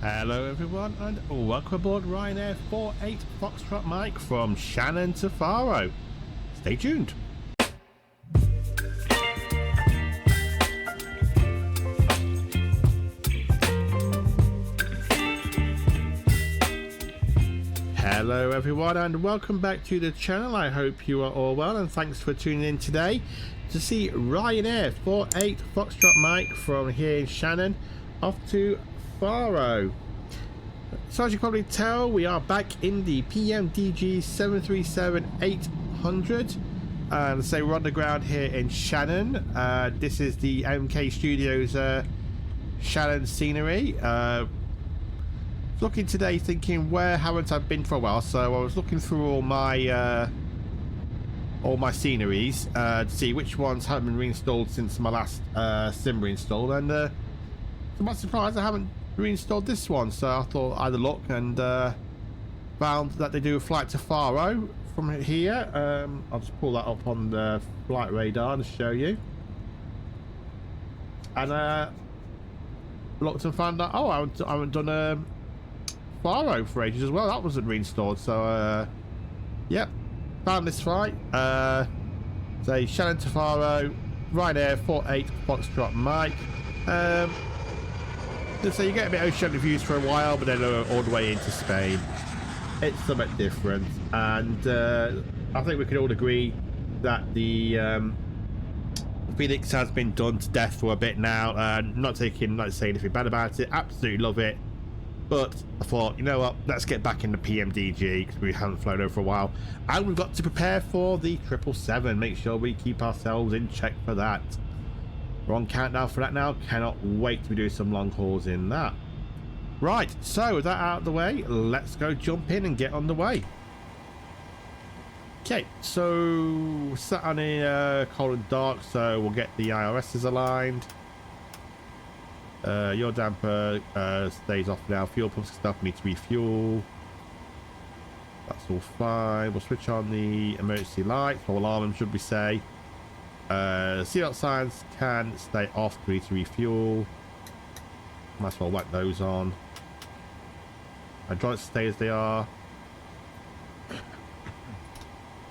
Hello everyone and welcome aboard Ryanair 48 Foxtrot Mike from Shannon to Faro. Stay tuned. Hello everyone and welcome back to the channel. I hope you are all well and thanks for tuning in today to see Ryanair 48 Foxtrot Mike from here in Shannon off to Faro. So as you can probably tell, we are back in the PMDG 737-800 and so we're on the ground here in Shannon. This is the MK Studios Shannon scenery. Looking today thinking, where haven't I been for a while? So I was looking through all my sceneries to see which ones haven't been reinstalled since my last sim reinstall, and to my surprise I haven't reinstalled this one, so I thought I'd look and found that they do a flight to Faro from here. I'll just pull that up on the flight radar to show you, and looked and found out, oh, I haven't done Faro for ages as well. That wasn't reinstalled, so yep, found this flight. Say Shannon to Faro, Ryanair 48 Foxtrot Mike. So you get a bit of oceanic views for a while, but then all the way into Spain. It's somewhat different, and I think we can all agree that the Fenixed has been done to death for a bit now. Not saying anything bad about it. Absolutely love it, but I thought, you know what? Let's get back in the PMDG because we haven't flown over for a while, and we've got to prepare for the 777. Make sure we keep ourselves in check for that. We're on countdown for that now. Cannot wait to be doing some long hauls in that. Right, so with that out of the way, let's go jump in and get on the way. Okay, so sat on a cold and dark, so we'll get the IRSs aligned. Your damper stays off now. Fuel pumps and stuff need to refuel. That's all fine. We'll switch on the emergency lights, or alarm them, should we say. Seatbelt signs can stay off. We need to refuel. Might as well whack those on. Hydraulics stay as they are.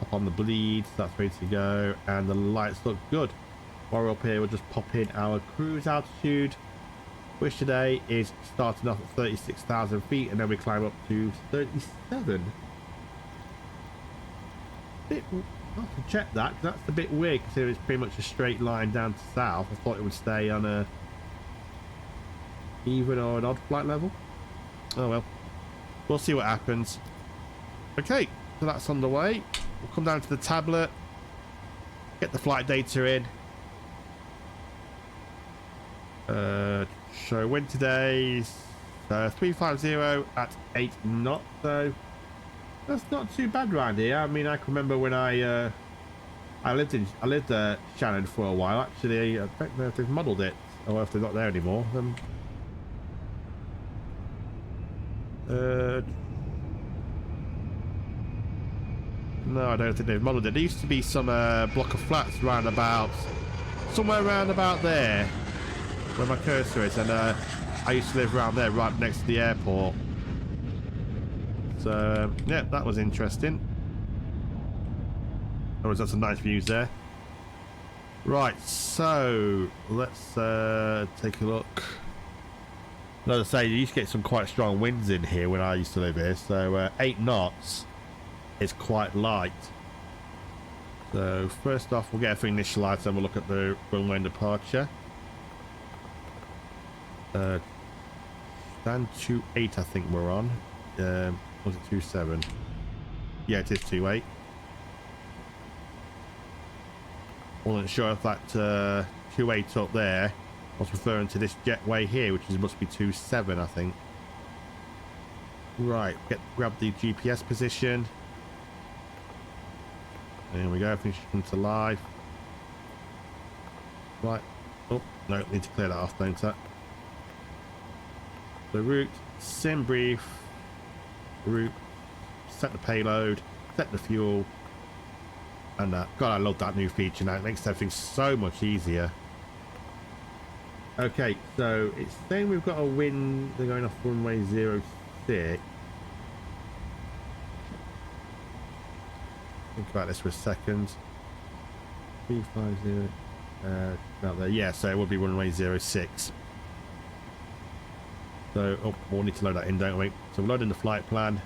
Up on the bleed, so that's ready to go, and the lights look good. While we're up here, we'll just pop in our cruise altitude, which today is starting off at 36,000 feet, and then we climb up to 37. I have to check that, 'cause that's a bit weird considering it's pretty much a straight line down to south. I thought it would stay on a even or an odd flight level. Oh well, we'll see what happens. Okay, so that's on the way. We'll come down to the tablet, get the flight data in. So wind today's 350 at 8 knots, so that's not too bad around here. I mean, I can remember when I lived Shannon for a while. Actually, I don't know if they've modelled it or if they're not there anymore. No, I don't think they've modelled it. There used to be some block of flats somewhere around about there where my cursor is, and I used to live around there, right next to the airport. So yeah, that was interesting. Otherwise, that's some nice views there. Right, so let's take a look. As I say, you used to get some quite strong winds in here when I used to live here, so 8 knots is quite light. So first off, we'll get everything initialized, then we'll look at the runway and departure. Stand 28, I think we're on. Was it 27? Yeah, it is 28. Wasn't sure if that 28 up there was referring to this jetway here, which must be 27, I think. Right, grab the GPS position. There we go, everything should come to life. Right. Oh, no, need to clear that off, don't I? The route, sim brief, route, set the payload, set the fuel, and God, I love that new feature now. It makes everything so much easier. Okay, so it's saying we've got a wind. They're going off runway 06. Think about this for a second. 350. Out there. Yeah, so it would be runway 06. So, oh, we'll need to load that in, don't we? So we're loading the flight plan.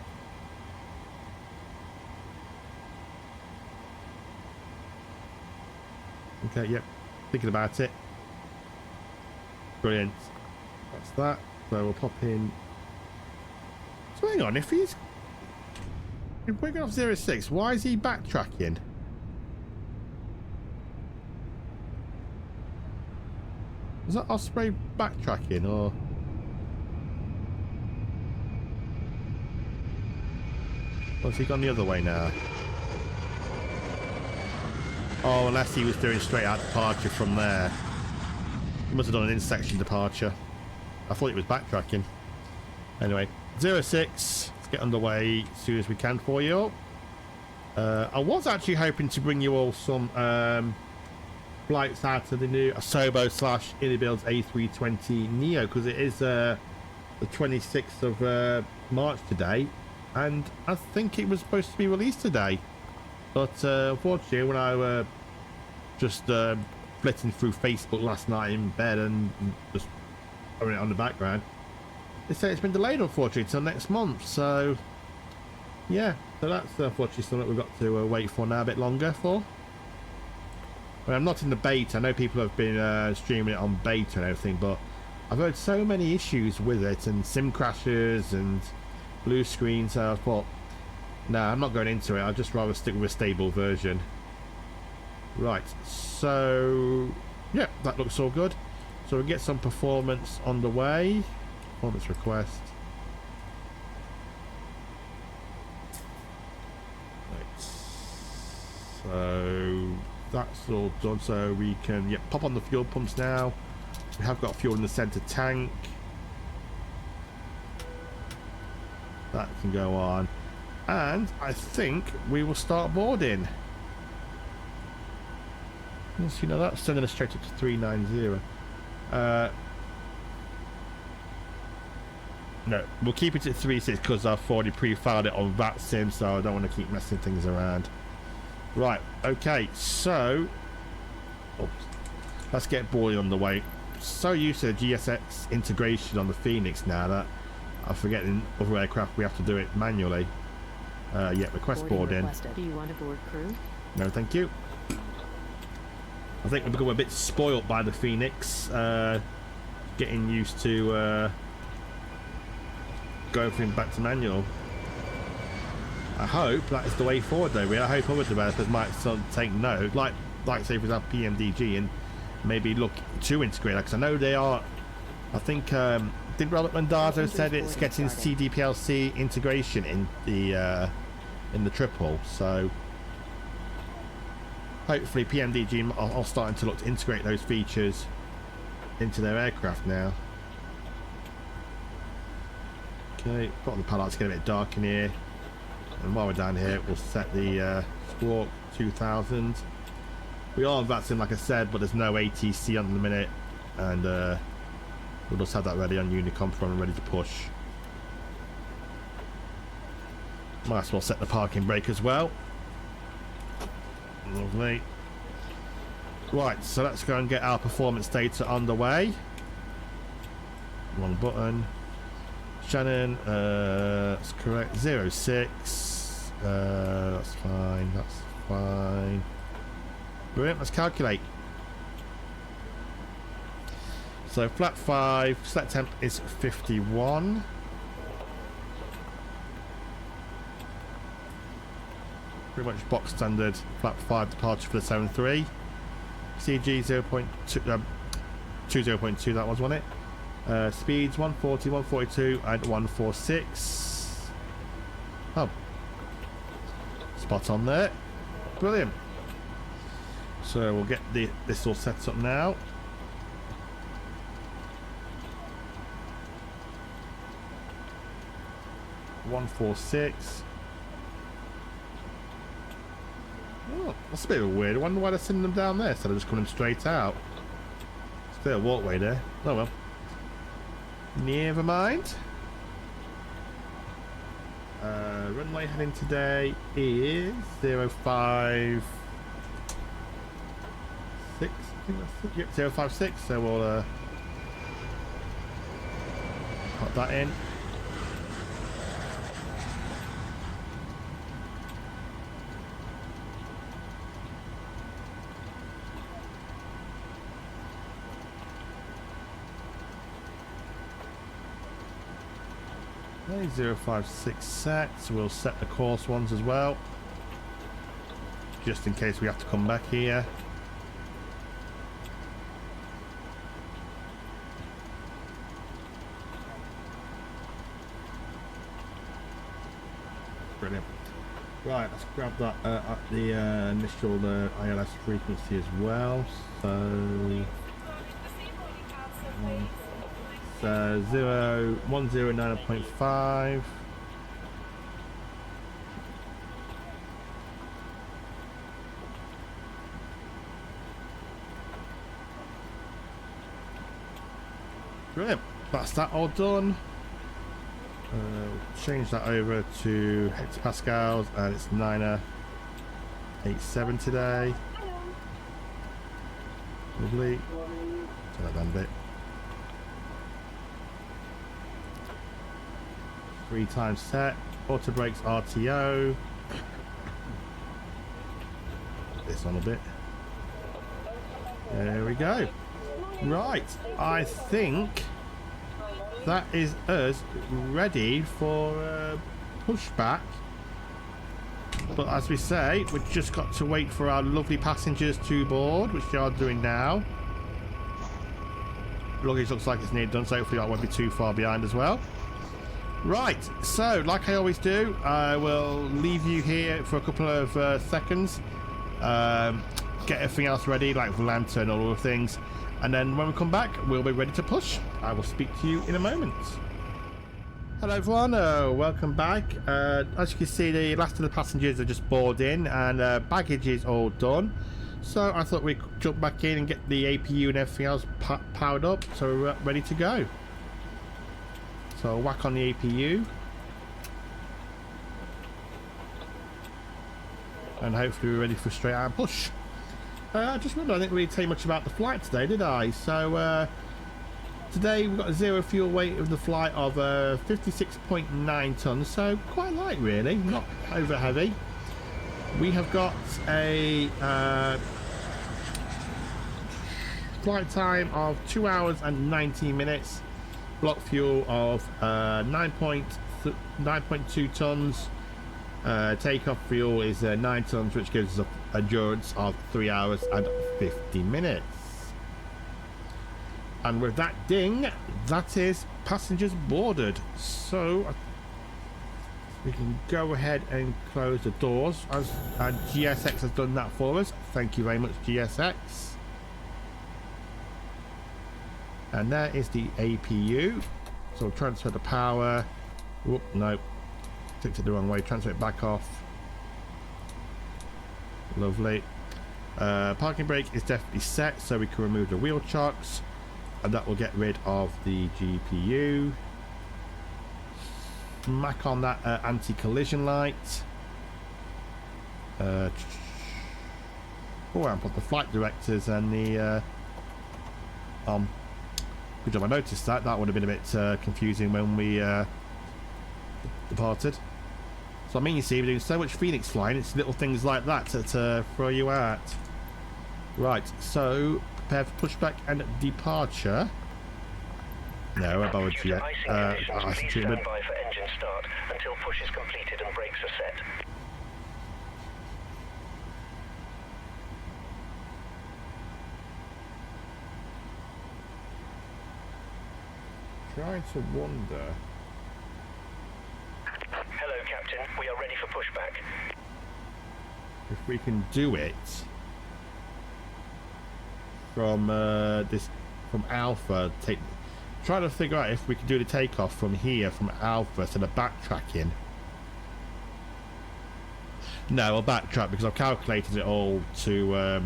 Okay, yep. Thinking about it. Brilliant. That's that. So we'll pop in. So hang on, if we're going off 06, why is he backtracking? Is that Osprey backtracking or? What's he gone the other way now? Oh, unless he was doing straight out departure from there. He must have done an in-section departure. I thought it was backtracking. Anyway, 06. Let's get underway as soon as we can for you. I was actually hoping to bring you all some flights out of the new Asobo / Inibuild's A320 Neo, because it is the 26th of March today, and I think it was supposed to be released today, but unfortunately when I just flitting through Facebook last night in bed and just having it on the background, they say it's been delayed unfortunately till next month. So yeah, so that's unfortunately something we've got to wait for now a bit longer for. I'm not in the beta. I know people have been streaming it on beta and everything, but I've heard so many issues with it and sim crashes and blue screen, so I thought, nah, I'm not going into it. I'd just rather stick with a stable version. Right, so yeah, that looks all good. So we get some performance on the way. Performance request. Right. So that's all done, so we can pop on the fuel pumps now. We have got fuel in the center tank. That can go on, and I think we will start boarding. Yes, you know, that's sending us straight up to 390. No, we'll keep it at 36 because I've already pre-filed it on VATSIM, so I don't want to keep messing things around. Right, okay, so let's get boarding on the way. So used to the GSX integration on the Fenixed now that I'm forgetting other aircraft we have to do it manually. Yeah, request boarding. Do you want a board crew? No, thank you. I think we've become a bit spoilt by the Fenixed, getting used to going from back to manual. I hope that is the way forward though. I hope other developers might take note, like say for example PMDG, and maybe look to integrate that, because I know they are. I think did Robert Mandazo said it's getting CDPLC integration in the triple, so hopefully PMDG are starting to look to integrate those features into their aircraft now. Okay, bottom of the paddock's getting a bit dark in here. And while we're down here, we'll set the Squawk 2000. We are on VATSIM, like I said, but there's no ATC on the minute, and we'll just have that ready on Unicom for when we're ready to push. Might as well set the parking brake as well. Lovely. Right, so let's go and get our performance data underway. Wrong button. Shannon, that's correct. 06. That's fine. That's fine. Brilliant. Let's calculate. So flat 5. Set temp is 51. Pretty much box standard. Flat 5 departure for the 73. CG 0.2. 20.2. That was, wasn't it? Speeds 140, 142 and 146. Oh, spot on there. Brilliant. So we'll get this all set up now. $146. Oh, that's a bit of a weird. I wonder why they're sending them down there instead of just coming straight out. Still a walkway there. Oh well. Never mind. Runway heading today is 056. I think that's it. Yep, 056. So we'll put that in. Okay, 056 set, so we'll set the course ones as well, just in case we have to come back here. Brilliant. Right, let's grab that at the initial ILS frequency as well. So 109.5. Brilliant. That's that all done. Change that over to hectopascals, and it's 987 today. Lovely. Turn that down a bit. 3 times set. Auto brakes RTO. This on a bit. There we go. Right, I think that is us ready for pushback. But as we say, we've just got to wait for our lovely passengers to board, which they are doing now. Luggage looks like it's nearly done, so hopefully I won't be too far behind as well. Right, so like I always do, I will leave you here for a couple of seconds, get everything else ready, like the lantern, all the things, and then when we come back, we'll be ready to push. I will speak to you in a moment. Hello everyone, welcome back. As you can see, the last of the passengers are just boarded in, and baggage is all done. So I thought we'd jump back in and get the APU and everything else powered up, so we're ready to go. So whack on the APU, and hopefully we're ready for straight out and push. I just remembered I didn't really tell you much about the flight today, did I? So today we've got a zero fuel weight of the flight of 56.9 tons, so quite light really, not over heavy. We have got a flight time of 2 hours and 19 minutes. Block fuel of 9.2 tons. Takeoff fuel is 9 tons, which gives us an endurance of 3 hours and 50 minutes. And with that ding, that is passengers boarded. So we can go ahead and close the doors, and GSX has done that for us. Thank you very much, GSX. And there is the APU. So we'll transfer the power. Whoop, no, clicked it the wrong way. Transfer it back off. Lovely. Parking brake is definitely set, so we can remove the wheel chocks, and that will get rid of the GPU. Smack on that anti-collision light. Oh, and put the flight directors and the good job I noticed that. That would have been a bit confusing when we departed. So I mean, you see, we're doing so much Phoenix flying, it's little things like that to throw you out. Right, so prepare for pushback and departure. No, I'm about to Stand by for engine start until push is completed and brakes are set. Trying to wonder. Hello, Captain. We are ready for pushback. If we can do it from from Alpha, try to figure out if we can do the takeoff from here, from Alpha, instead of backtracking. No, I'll backtrack because I've calculated it all to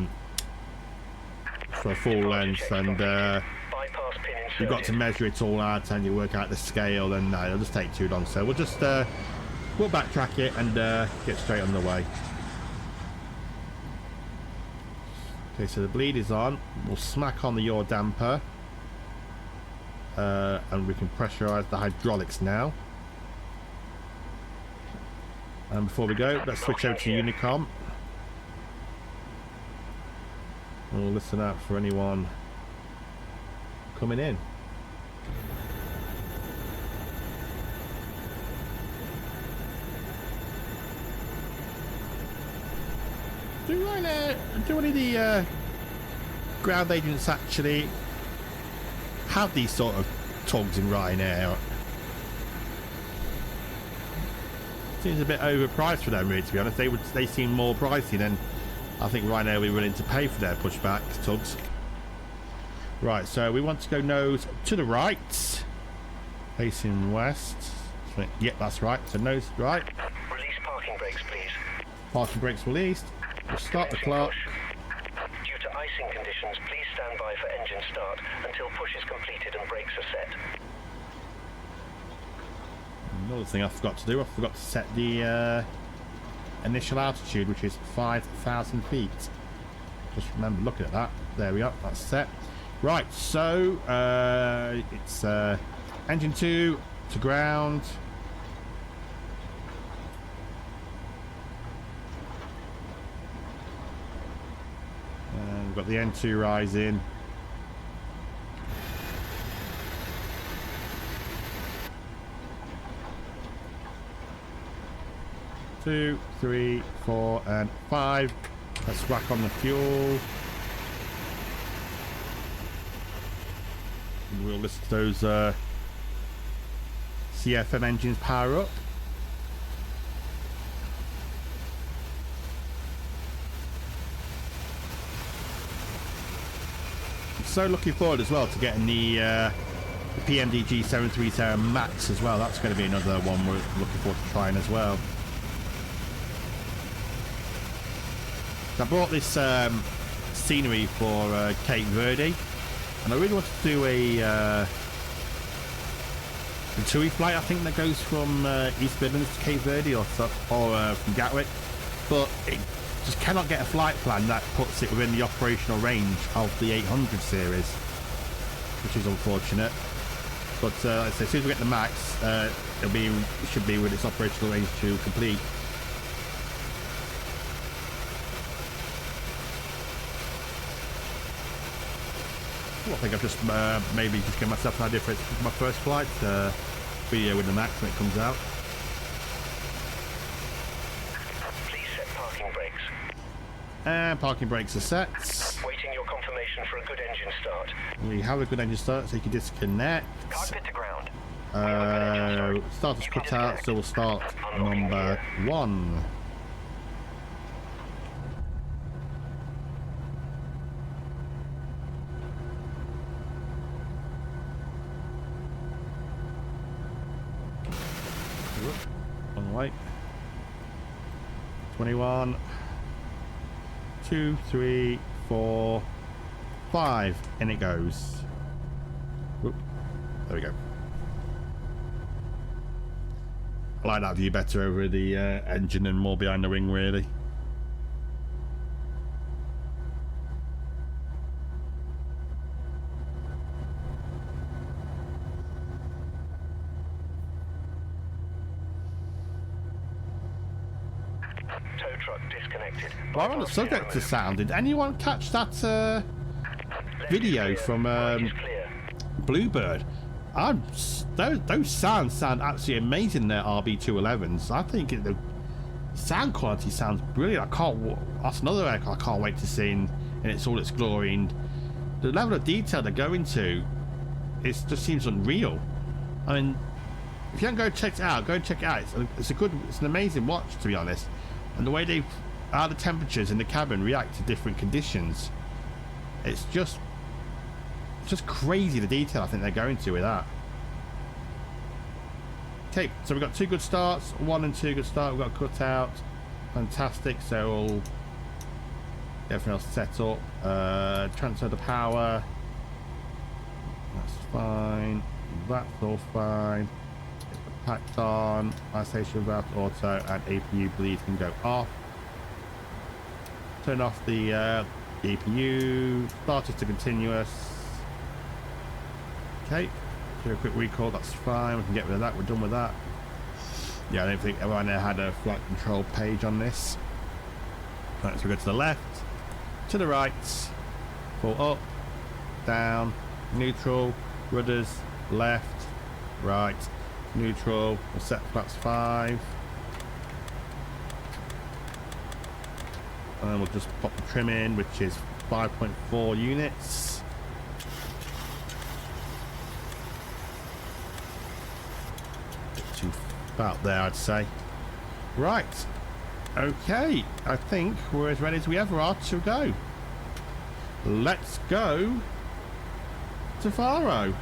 for a full length, and you've got to measure it all out and you work out the scale, and no, it'll just take too long. So we'll just we'll backtrack it and get straight on the way. Okay, so the bleed is on. We'll smack on the yaw damper, and we can pressurize the hydraulics now. And before we go, let's switch over to Unicom. And we'll listen out for anyone coming in. Do any of the ground agents actually have these sort of tugs in Ryanair? Seems a bit overpriced for them, really, to be honest. They seem more pricey than I think Ryanair will be willing to pay for their pushback tugs. Right, so we want to go nose to the right, facing west. Yep, that's right. So nose right. Release parking brakes, please. Parking brakes released. We'll start the clock. Due to icing conditions, please stand by for engine start until push is completed and brakes are set. Another thing I forgot to do, I forgot to set the initial altitude, which is 5,000 feet. Just remember looking at that. There we are, that's set. Right, so it's engine 2 to ground. And we've got the N2 rising. Two, 3, 4, and 5. Let's whack on the fuel. And we'll listen to those CFM engines power up. I'm so looking forward as well to getting the PMDG 737 Max as well. That's going to be another one we're looking forward to trying as well. I bought this scenery for Cape Verde, and I really wanted to do a TUI flight. I think that goes from East Midlands to Cape Verde, or from Gatwick, but it just cannot get a flight plan that puts it within the operational range of the 800 series, which is unfortunate. But as soon as we get the Max, it should be with its operational range to complete. I think I've just maybe just give myself an idea for my first flight video with the Max when it comes out. Please set parking brakes. And parking brakes are set. Waiting your confirmation for a good engine start. We have a good engine start, so you can disconnect. Cockpit to ground. Starter's cut out, so we'll start number 1. On the way. 21, 2, 3, 4, 5, and it goes. Oop, there we go. I like that view better over the engine and more behind the wing, really. While on the subject of sound, did anyone catch that video from Bluebird? Those sounds sound absolutely amazing. Their RB211s. I think the sound quality sounds brilliant. That's another aircraft I can't wait to see in its all its glory. And the level of detail they go into, it just seems unreal. I mean, if you don't go check it out, go and check it out. It's an amazing watch, to be honest. And the way how the temperatures in the cabin react to different conditions, it's just crazy the detail I think they're going to with that. Okay, so we've got 2 good starts, 1 and 2 good start. We've got a cut out, fantastic. So we'll Everything else set up. Transfer the power. That's fine. That's all fine. Packed on. Fire station without auto and APU bleed can go off. Turn off the APU. Starters to continuous. Okay. Do a quick recall. That's fine. We can get rid of that. We're done with that. Yeah, I don't think Ryanair had a flight control page on this. Right, so we go to the left, to the right, pull up, down, neutral, rudders, left, right, neutral. We'll set flaps 5. And we'll just pop the trim in, which is 5.4 units. To about there, I'd say. Right. Okay. I think we're as ready as we ever are to go. Let's go to Faro.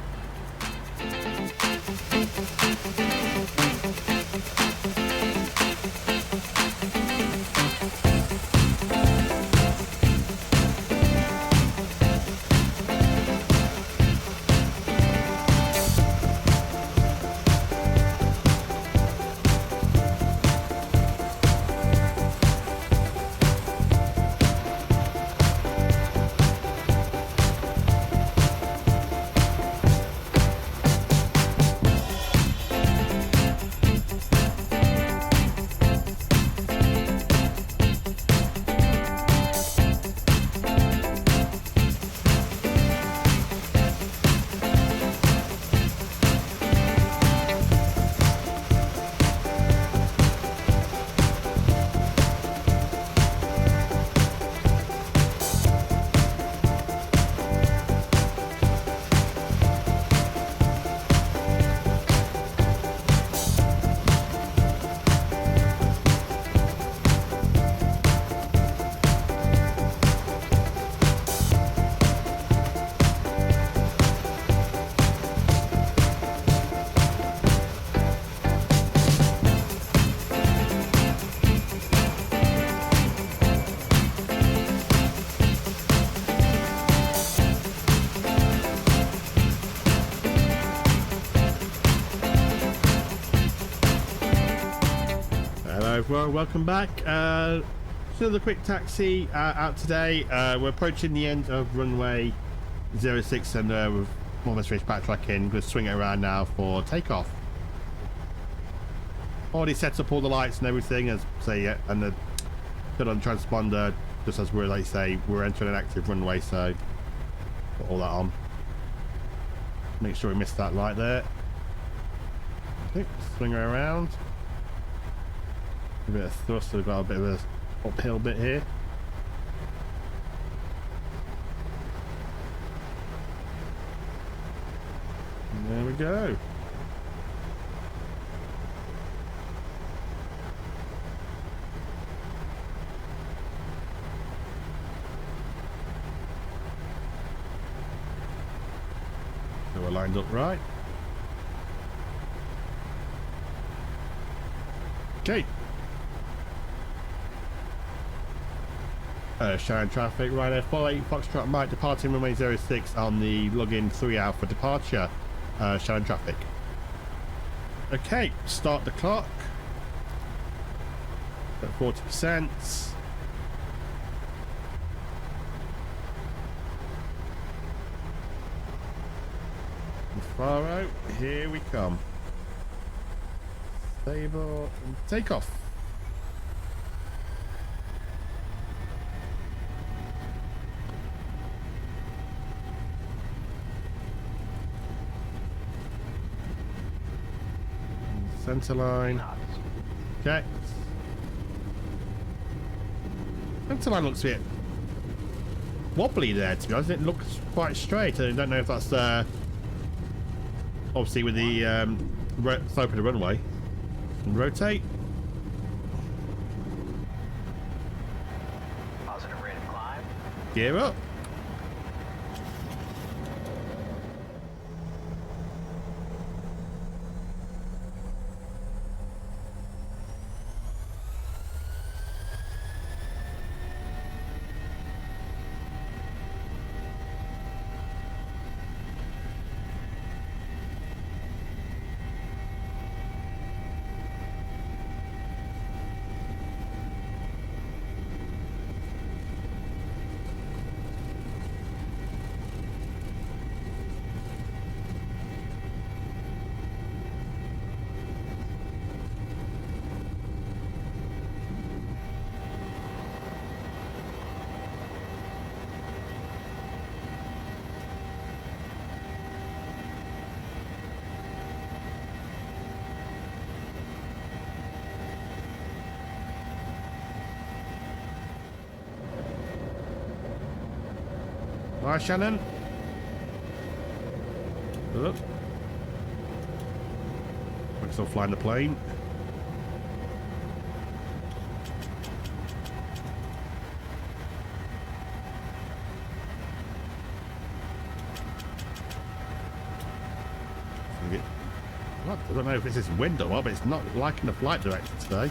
Well, welcome back. Still the quick taxi out today. We're approaching the end of runway 06 and we've almost reached backtrack in. We're going to swing it around now for takeoff. Already set up all the lights and everything, as say, and the put on transponder just as we're, like say, we're entering an active runway, so put all that on. Make sure we miss that light there. Okay, swing her around. A bit of thrust, we've got a bit of a uphill bit here. And there we go. So we're lined up right. Okay. Shannon traffic, Ryanair 48 Foxtrot Mike departing runway 06 on the login 3 Alpha departure. Shannon traffic. Okay, start the clock at 40%. Faro, here we come. Stable and take off. Center line. Okay. Center line looks a bit wobbly there, to be honest. It looks quite straight. I don't know if that's obviously with the slope of the runway. And rotate. Positive rate of climb. Gear up. Bye, Shannon. Look. I'm still flying the plane. I don't know if it's this wind or what, but it's not liking the flight director today.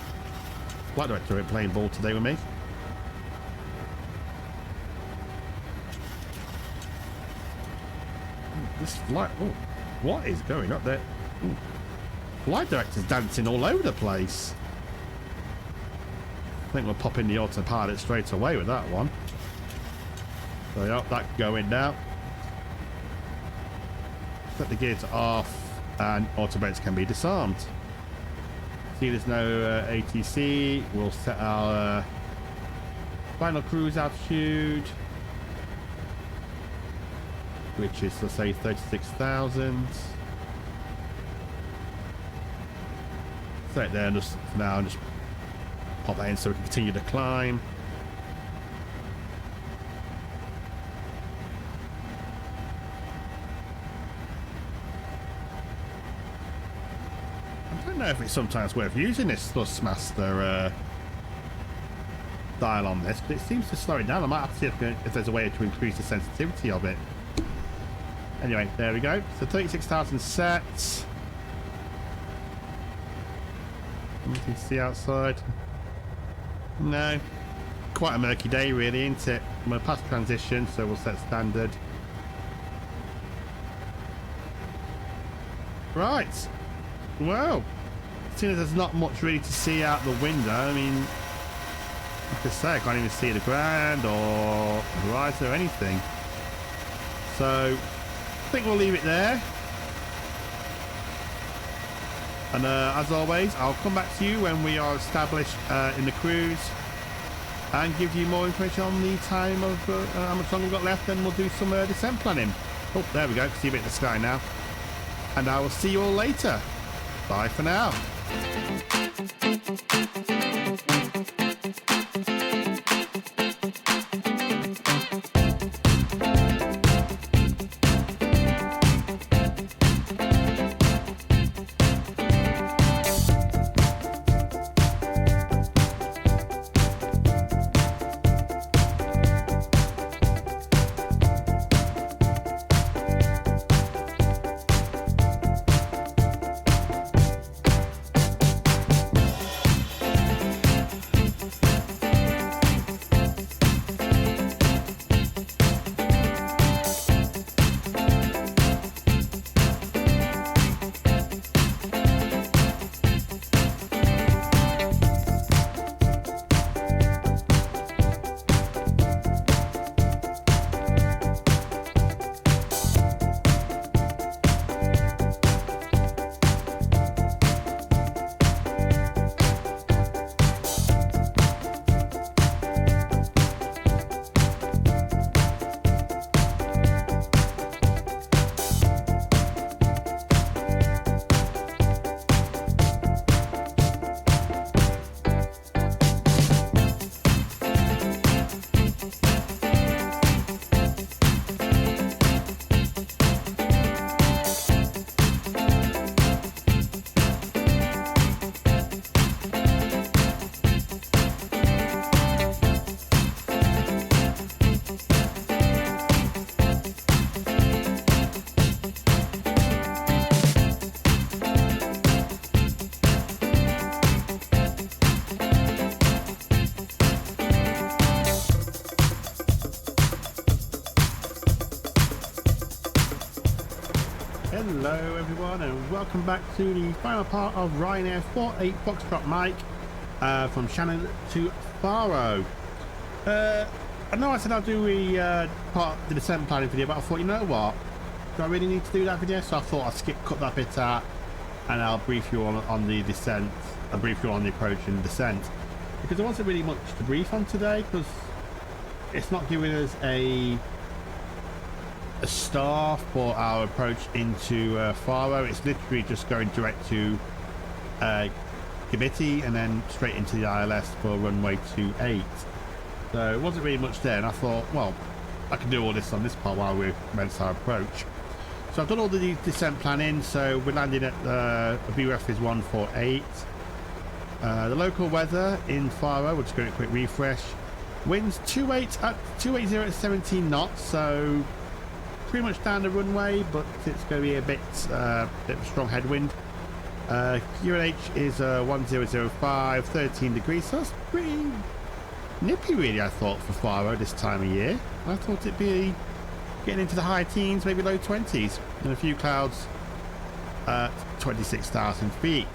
Flight director ain't playing ball today with me. This flight... Oh, what is going up there? Ooh. Flight director's dancing all over the place. I think we'll pop in the autopilot straight away with that one. So, yep, that going now. Set the gears off. And autobots can be disarmed. See, there's no ATC. We'll set our final cruise altitude, which is, let's say, 36,000. Set it there and just for now, and just pop that in so we can continue to climb. I don't know if it's sometimes worth using this Thrustmaster dial on this, but it seems to slow it down. I might have to see if there's a way to increase the sensitivity of it. Anyway, there we go. So 36,000 sets. You can see outside. No. Quite a murky day really, isn't it? We're past transition, so we'll set standard. Right. Well, seeing as there's not much really to see out the window, I mean, like I say, I can't even see the ground or the horizon or anything. So, I think we'll leave it there. And as always, I'll come back to you when we are established in the cruise and give you more information on the time of how much longer we've got left, and we'll do some descent planning. Oh, there we go. See a bit of the sky now. And I will see you all later. Bye for now. Hello everyone and welcome back to the final part of Ryanair 48 Foxtrot Mike from Shannon to Faro. I know I said I'll do the descent planning video, but I thought, you know what, do I really need to do that video? So I thought I'd cut that bit out and I'll brief you on the descent. I'll brief you on the approach and descent, because there wasn't really much to brief on today, because it's not giving us a star for our approach into Faro. It's literally just going direct to Gibiti and then straight into the ILS for runway 28. So it wasn't really much there, and I thought, well, I can do all this on this part while we're meant to approach. So I've done all the descent planning, so we're landing at VRF is 148. The local weather in Faro, we'll just go a quick refresh. Winds 280 at 17 knots, so pretty much down the runway, but it's going to be a bit of a strong headwind. UNH is 1005, 13 degrees, so that's pretty nippy really, I thought, for Faro this time of year. I thought it'd be getting into the high teens, maybe low 20s, and a few clouds at 26,000 feet.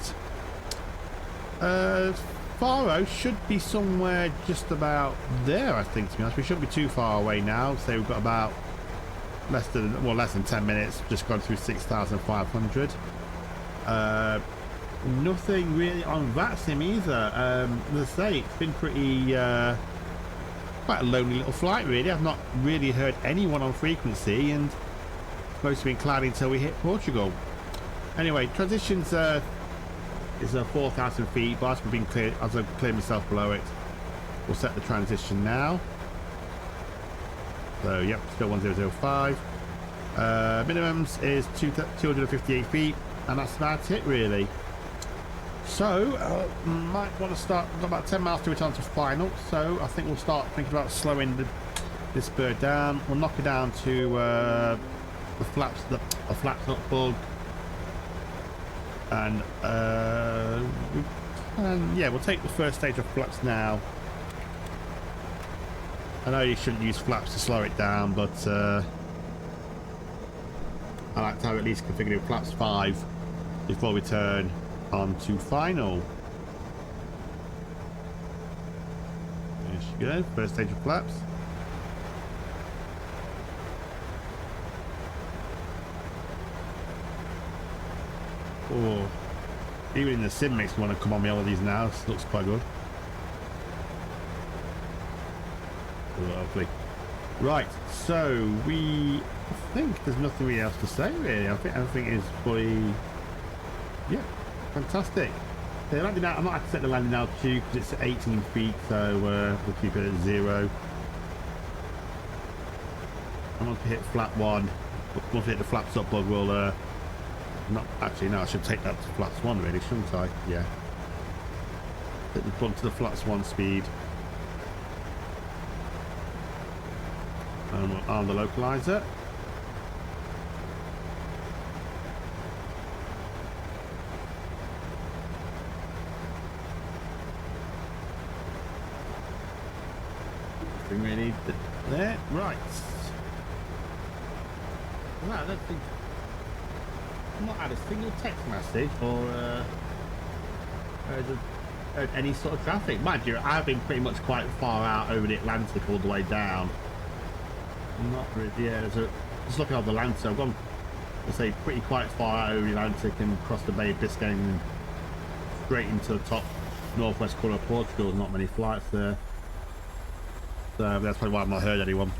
Faro should be somewhere just about there, I think, to be honest. We shouldn't be too far away now, so we've got about less than 10 minutes, just gone through 6,500. Nothing really on that sim either. As I say, it's been pretty quite a lonely little flight really. I've not really heard anyone on frequency, and it's mostly been cloudy until we hit Portugal. Anyway, transitions is 4,000 feet, but as we've been clear, as I've cleared myself below it, we'll set the transition now. So yep, still 1005. Minimums is 258 feet, and that's about it really. So might want to start. We've got about 10 miles to return to final, so I think we'll start thinking about slowing this bird down. We'll knock it down to the flaps not bug, and yeah, we'll take the first stage of flaps now. I know you shouldn't use flaps to slow it down, but I like to have at least configured flaps 5 before we turn on to final. There she goes, first stage of flaps. Oh, even in the sim makes me want to come on me all of these now. This looks quite good. Lovely. Right, so I think there's nothing really else to say really. I think everything is fully, yeah, fantastic. The landing out, I'm not going to set the landing altitude because it's at 18 feet, so we'll keep it at 0. I'm going to hit flap 1. Once we hit the flaps up bug, we'll not actually, no, I should take that to flaps 1 really, shouldn't I? Yeah. Hit the bug to the flaps 1 speed. And we'll arm the localizer. Nothing really there. Right. No, I don't think I've not had a single text message or heard any sort of traffic. Mind you, I've been pretty much quite far out over the Atlantic all the way down. Not really, yeah. Just looking at the Atlantic, I've gone, I'll say, pretty quite far out over the Atlantic and across the Bay of Biscay and straight into the top northwest corner of Portugal. There's not many flights there, so that's probably why I've not heard anyone.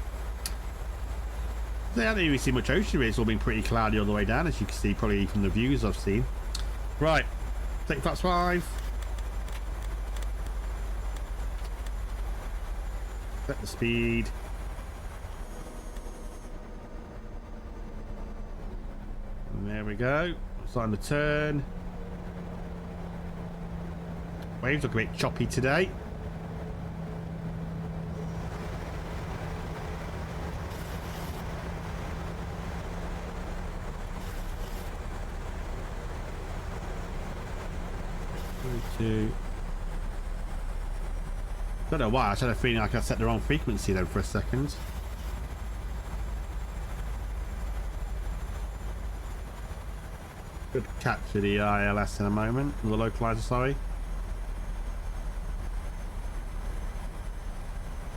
So I haven't really seen much ocean really. It's all been pretty cloudy all the way down, as you can see probably from the views I've seen. Right, take flaps 5. Set the speed. There we go. Starting to turn. Waves look a bit choppy today. Don't know why. I had a feeling like I set the wrong frequency then for a second. Could capture the ILS in a moment, the localizer, sorry.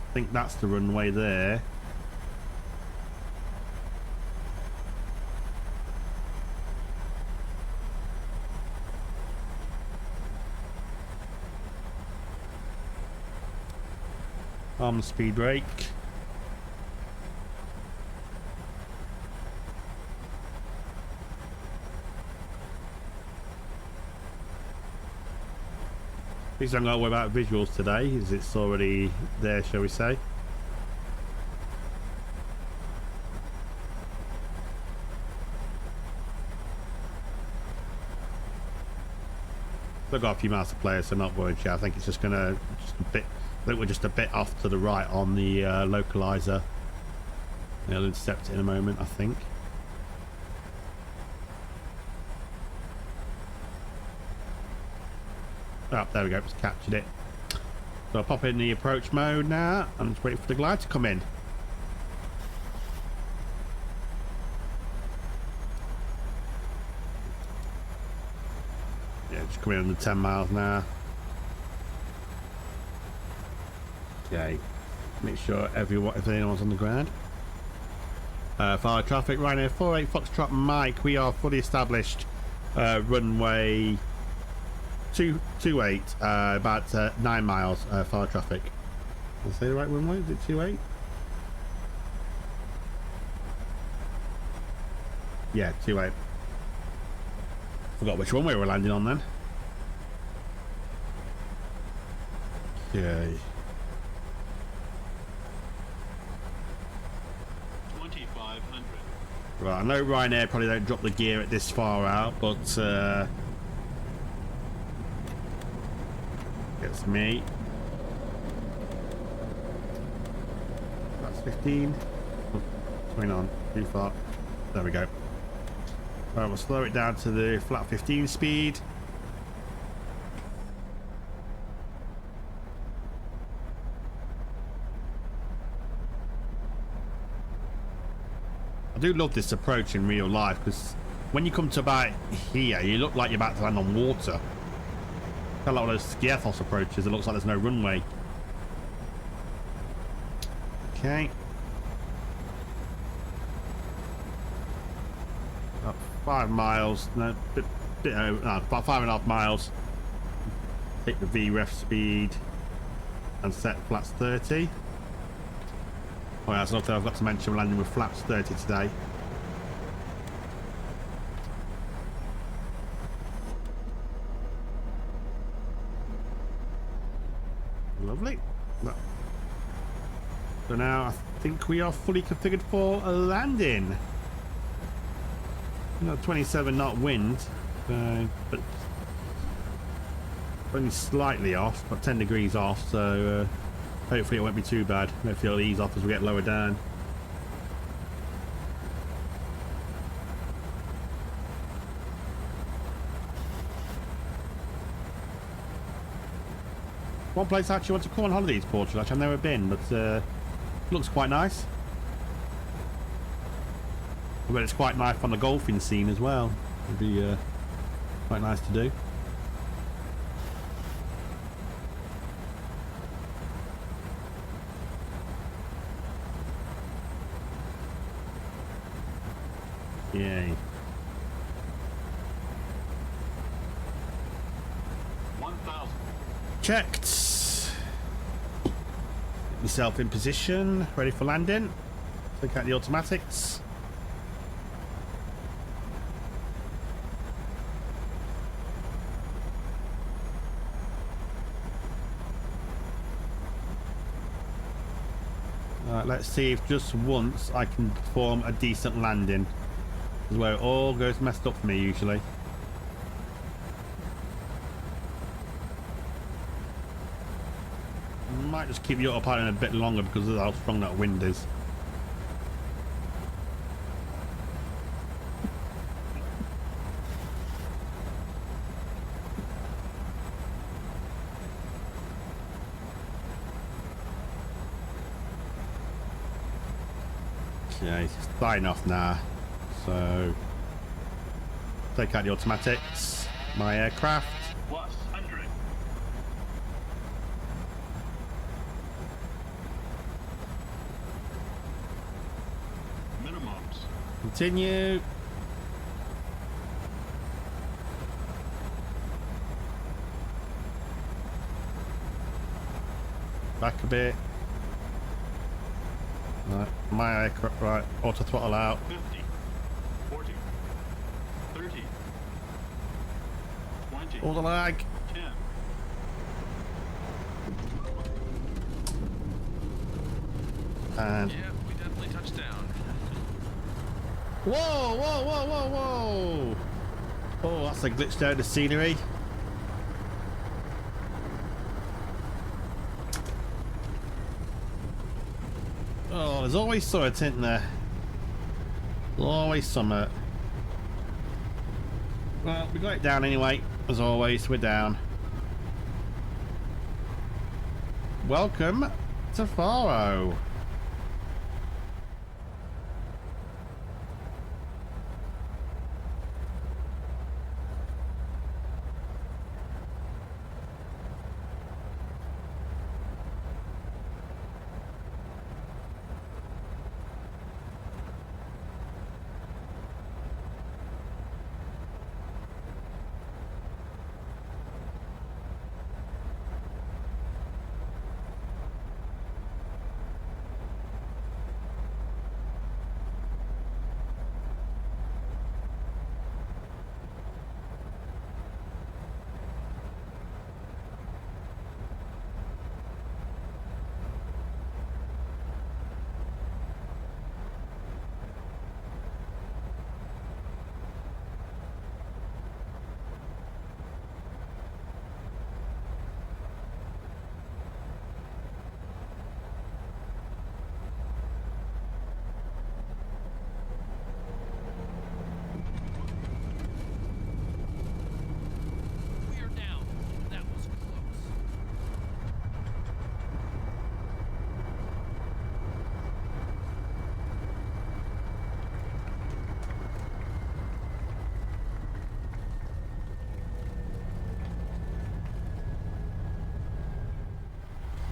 I think that's the runway there. Arm the speed brake. At least I don't got to worry about visuals today, as it's already there, shall we say. Still got a few miles to play, so not worried yet. I think it's just gonna just a bit. I think we're just a bit off to the right on the localizer. I'll intercept it in a moment, I think. Oh, there we go. Just captured it. So I'll pop in the approach mode now. I'm just waiting for the glide to come in. Yeah, just coming under 10 miles now. Okay. Make sure if anyone's on the ground. Faro traffic, Ryanair 48 Foxtrot Mike. We are fully established. Runway 28, about 9 miles. Faro traffic. Did I say the right runway? Is it 28? Yeah, 28. Forgot which runway we're landing on then. Okay. 2500. Right, I know Ryanair probably don't drop the gear at this far out, but gets me. That's 15. What's going on? Too far. There we go. Right, we'll slow it down to the flat 15 speed. I do love this approach in real life because when you come to about here, you look like you're about to land on water. Kind of like those Skiathos approaches, it looks like there's no runway. Okay. About 5 miles, no, about 5.5 miles. Take the VREF speed and set flaps 30. Oh yeah, that's another thing I've got to mention, we're landing with flaps 30 today. Lovely. So now I think we are fully configured for a landing. Not 27 knot wind, but only slightly off, about 10 degrees off, so hopefully it won't be too bad. Hopefully it'll ease off as we get lower down. One place I actually want to come on holiday is Portugal. Actually, I've never been, but looks quite nice. But it's quite nice on the golfing scene as well. It'd be quite nice to do. Yay. 1000. Checked. Get myself in position, ready for landing. Take out the automatics. Alright, let's see if just once I can perform a decent landing. This is where it all goes messed up for me usually. Might just keep the autopilot a bit longer because of how strong that wind is. Okay, it's starting off now. So take out the automatics. My aircraft. Plus 100. Minimums. Continue. Back a bit. Right, my aircraft, right, auto throttle out. 50. 40. 30. 20. All the lag. 10. And Yeah, we definitely touched down. whoa, whoa, whoa, whoa, whoa! Oh, that's a glitch down the scenery. there's always something, isn't there? There's always something. Well, we got it down anyway. As always, we're down. Welcome to Faro. We're down. That was close.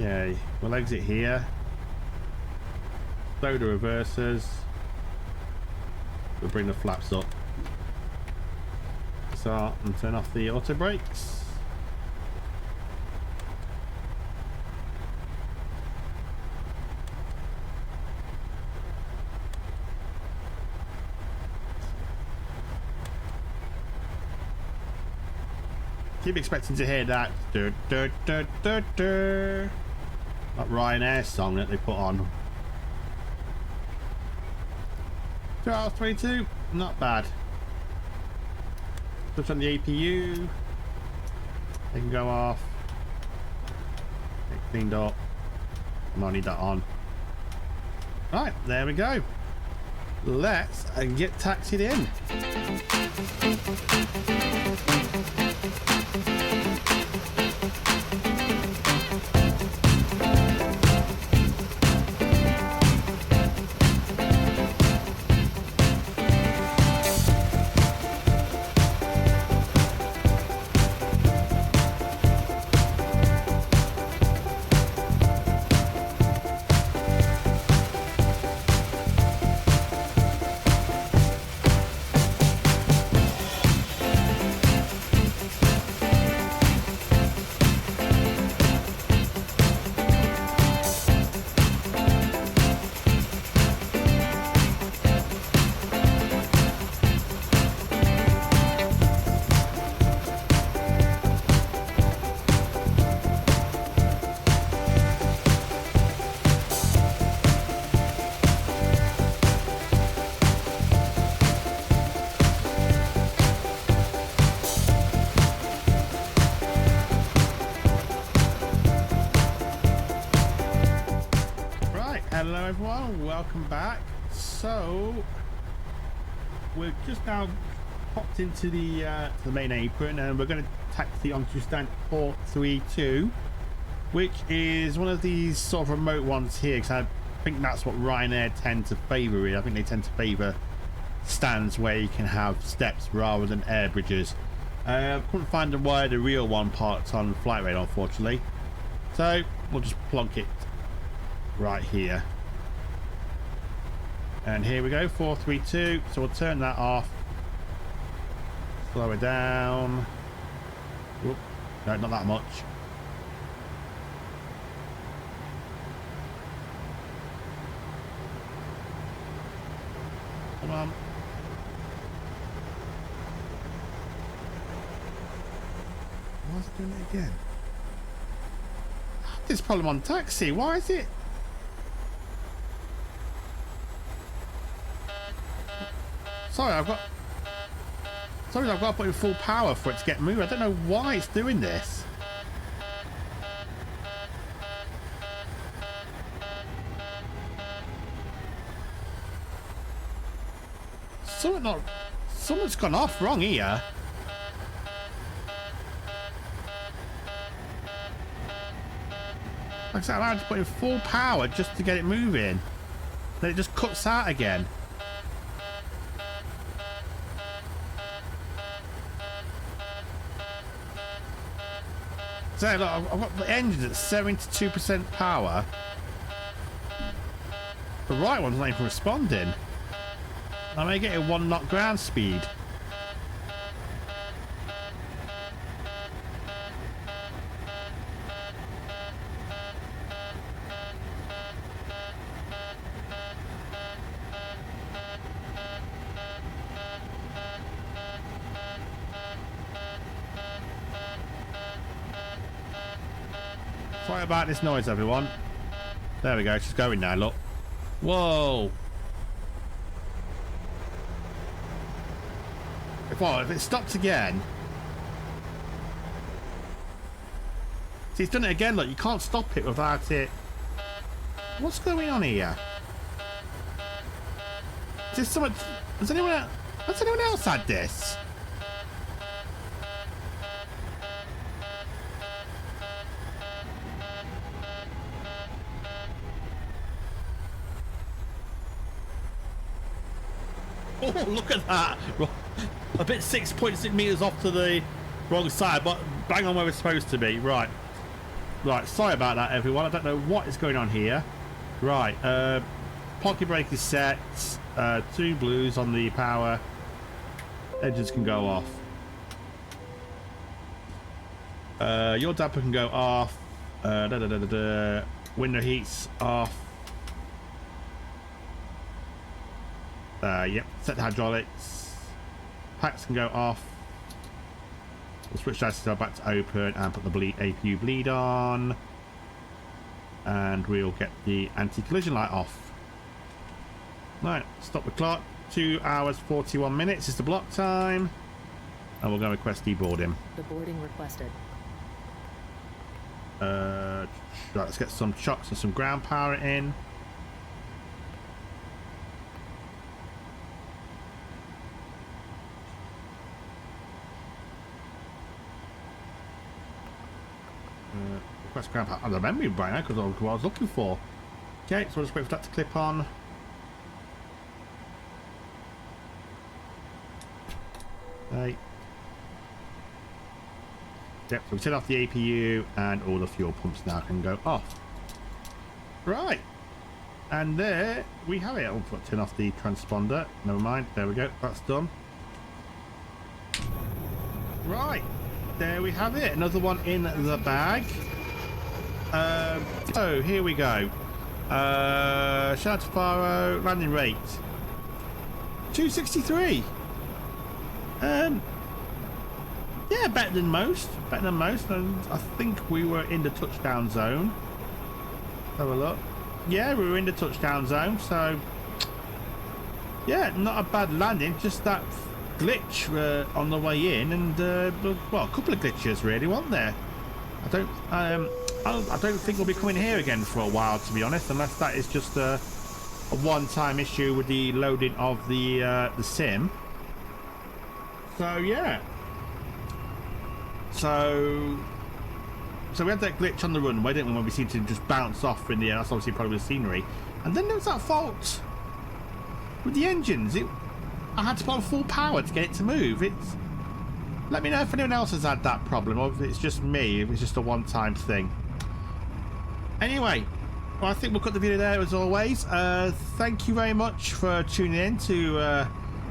Okay, we'll exit here. Throw the reversers. We'll bring the flaps up. Start and turn off the auto brakes. Keep expecting to hear that that Ryanair song that they put on. 2 hours 22, not bad. Touch on the APU. They can go off. Get cleaned up. I might need that on. Right, there we go. Let's get taxied in. Hello everyone, welcome back. So we've just now popped into the main apron and we're going to taxi onto stand 432, which is one of these sort of remote ones here, because I think that's what Ryanair tend to favour really. I think they tend to favour stands where you can have steps rather than air bridges. Couldn't find where the real one parked on flight radar unfortunately, so we'll just plonk it right here. And here we go, 432. So we'll turn that off. Slow it down. Oop, no, not that much. Come on. Why is it doing it again? This problem on taxi. Why is it? Sorry, I've got to put in full power for it to get moving. I don't know why it's doing this. Something's gone off wrong here. Like I said, I had to put in full power just to get it moving. Then it just cuts out again. So look, I've got the engine at 72% power. The right one's not even responding. I may get a 1 knot ground speed. Sorry about this noise, everyone. There we go, she's going now, look. Whoa! If it stops again... See, it's done it again, look, you can't stop it without it... What's going on here? Is this someone... Has anyone else had this? Oh, look at that! A bit 6.6 meters off to the wrong side, but bang on where we're supposed to be. Right. Right, sorry about that, everyone. I don't know what is going on here. Right, pocket brake is set. 2 blues on the power. Engines can go off. Your damper can go off. Window heats off. Yep, set the hydraulics. Packs can go off. We'll switch that back to open and put the APU bleed on. And we'll get the anti-collision light off. Right, stop the clock. 2 hours 41 minutes is the block time. And we'll go request deboarding. The boarding requested. Right, let's get some chocks and some ground power in. Request ground power. I remember right now because that's what I was looking for. Okay, so I'll just wait for that to clip on. Okay. Yep, so we turn off the APU and all the fuel pumps now can go off. Right. And there we have it. I'll turn off the transponder. Never mind. There we go. That's done. Right. There we have it. Another one in the bag. So here we go. Shout out to Faro. Landing rate 263. Yeah, better than most. And I think we were in the touchdown zone. Have a look. Yeah, we were in the touchdown zone. So yeah, not a bad landing. Just that glitch on the way in, and well, a couple of glitches really, weren't there? I don't think we'll be coming here again for a while, to be honest, unless that is just a one-time issue with the loading of the sim. So yeah. So we had that glitch on the runway, didn't we, when we seemed to just bounce off in the air. That's obviously probably the scenery. And then there was that fault with the engines. I had to put on full power to get it to move. Let me know if anyone else has had that problem, or if it's just me, if it's just a one-time thing. Anyway, well, I think we'll cut the video there as always. Thank you very much for tuning in to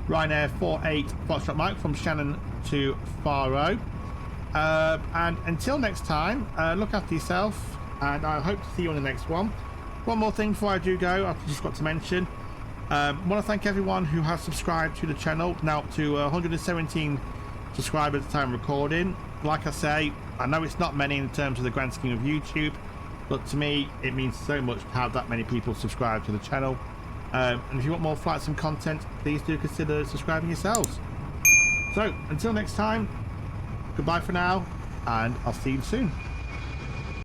Ryanair 48 Foxtrot Mike from Shannon to Faro. And until next time, look after yourself, and I hope to see you on the next one. One more thing before I do go, I've just got to mention. I want to thank everyone who has subscribed to the channel, now up to 117 subscribers at the time of recording. Like I say, I know it's not many in terms of the grand scheme of YouTube, but to me it means so much to have that many people subscribe to the channel. And if you want more flight sim content, please do consider subscribing yourselves. So until next time, goodbye for now, and I'll see you soon.